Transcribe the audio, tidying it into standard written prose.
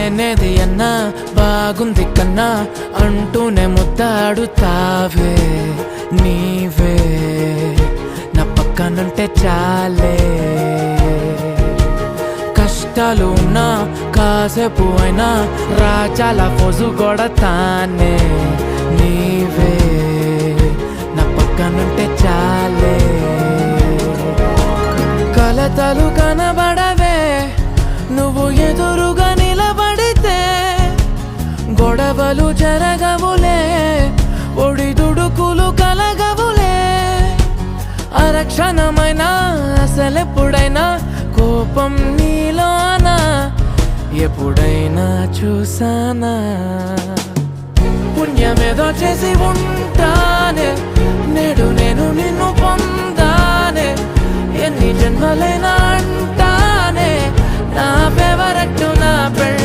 లేనేది అన్నా బాగుంది కన్నా అంటూనే ముద్దాడుతావే నీవే నా పక్కనుంటే చాలే కష్టాలు ఉన్నా కాసేపు అయినా రాజాల ఫోజు కొడతానే నీవే నా పక్కనుంటే చాలే కలతలు కనబడవే నువ్వు ఎదురుగా నిలబడితే గొడవలు జరగవులే ఒడిదుడుకులు కలగవులే అరక్షణమైనా అసలెప్పుడైనా కోపం నీలోనా ఎప్పుడైనా చూసానా పుణ్యమేదో చేసి ఉంటానే నేడు నేను నిన్ను పొందానే ఎన్ని జన్మలైనా అంటానే నా ఫేవరెట్ నా పెళ్ళి